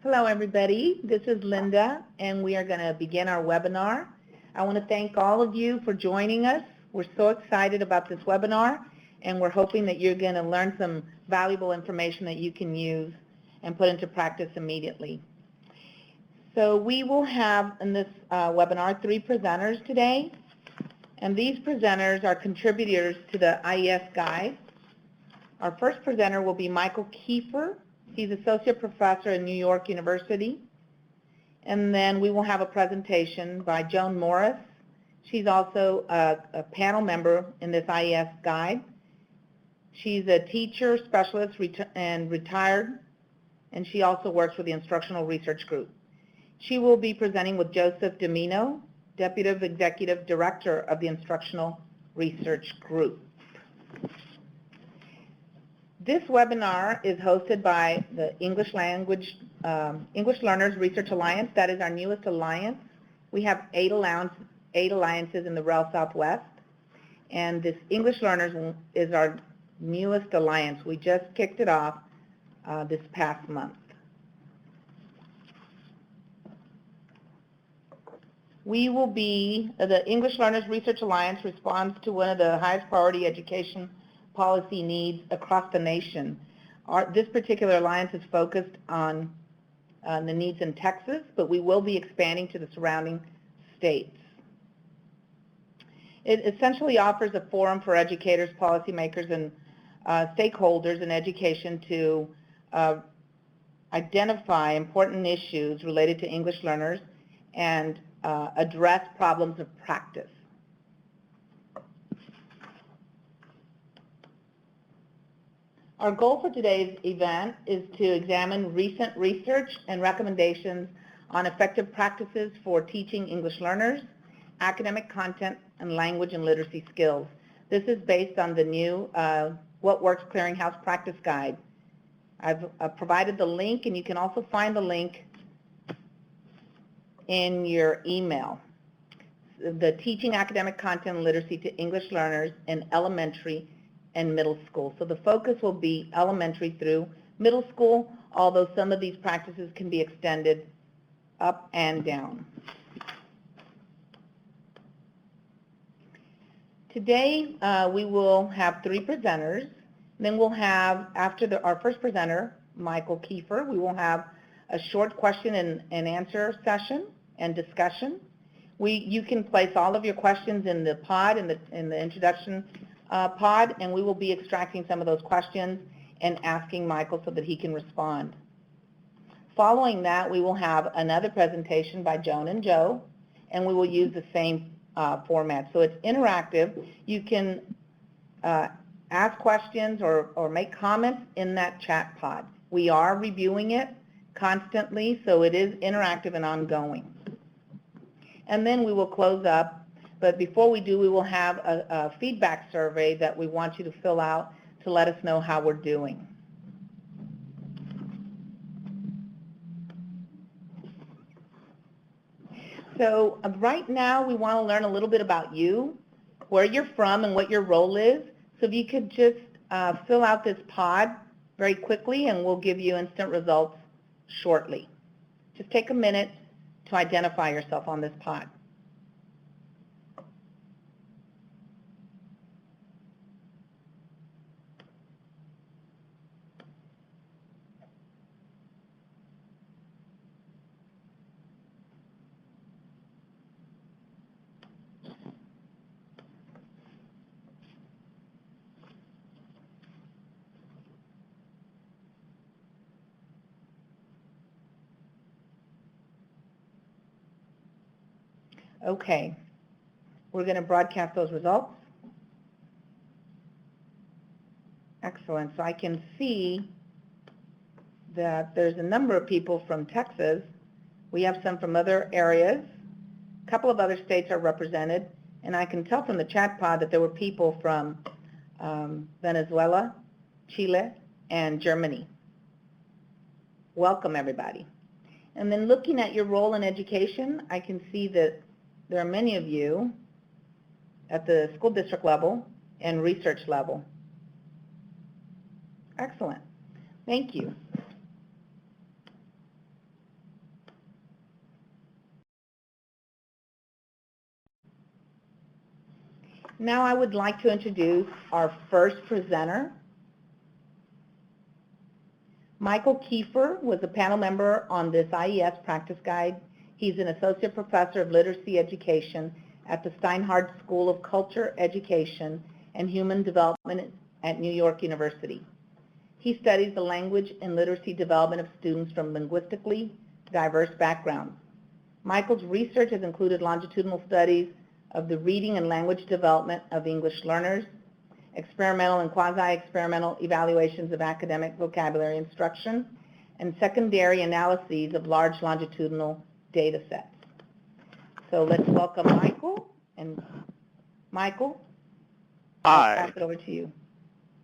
Hello, everybody. This is Linda, and we are going to begin our webinar. I want to thank all of you for joining us. We're so excited about this webinar, and we're hoping that you're going to learn some valuable information that you can use and put into practice immediately. So we will have in this webinar 3 presenters today, and these presenters are contributors to the IES guide. Our first presenter will be Michael Kieffer. He's Associate Professor at New York University. And then we will have a presentation by Joan Morris. She's also a panel member in this IES guide. She's a teacher, specialist, and retired, and she also works with the Instructional Research Group. She will be presenting with Joseph Domino, Deputy Executive Director of the Instructional Research Group. This webinar is hosted by the English Learners Research Alliance. That is our newest alliance. We have 8 alliances in the REL Southwest, and this English Learners is our newest alliance. We just kicked it off this past month. The English Learners Research Alliance responds to one of the highest priority education policy needs across the nation. This particular alliance is focused on the needs in Texas, but we will be expanding to the surrounding states. It essentially offers a forum for educators, policymakers, and stakeholders in education to identify important issues related to English learners and address problems of practice. Our goal for today's event is to examine recent research and recommendations on effective practices for teaching English learners, academic content, and language and literacy skills. This is based on the new What Works Clearinghouse Practice Guide. I've provided the link, and you can also find the link in your email. The Teaching Academic Content and Literacy to English Learners in Elementary and middle school. So the focus will be elementary through middle school, although some of these practices can be extended up and down. Today we will have 3 presenters. Then we'll have, after our first presenter, Michael Kieffer, we will have a short question and answer session and discussion. You can place all of your questions in the pod, in the introduction pod, and we will be extracting some of those questions and asking Michael so that he can respond. Following that, we will have another presentation by Joan and Joe, and we will use the same format. So it's interactive. You can ask questions or make comments in that chat pod. We are reviewing it constantly, so it is interactive and ongoing. And then we will close up. But before we do, we will have a feedback survey that we want you to fill out to let us know how we're doing. So right now, we want to learn a little bit about you, where you're from, and what your role is. So if you could just fill out this pod very quickly, and we'll give you instant results shortly. Just take a minute to identify yourself on this pod. Okay, we're going to broadcast those results. Excellent. So I can see that there's a number of people from Texas. We have some from other areas. A couple of other states are represented, and I can tell from the chat pod that there were people from Venezuela, Chile, and Germany. Welcome, everybody. And then looking at your role in education, I can see that there are many of you at the school district level and research level. Excellent. Thank you. Now I would like to introduce our first presenter. Michael Kieffer was a panel member on this IES practice guide. He's an associate professor of literacy education at the Steinhardt School of Culture, Education, and Human Development at New York University. He studies the language and literacy development of students from linguistically diverse backgrounds. Michael's research has included longitudinal studies of the reading and language development of English learners, experimental and quasi-experimental evaluations of academic vocabulary instruction, and secondary analyses of large longitudinal data sets. So let's welcome Michael. And Michael, I'll Hi. pass it over to you.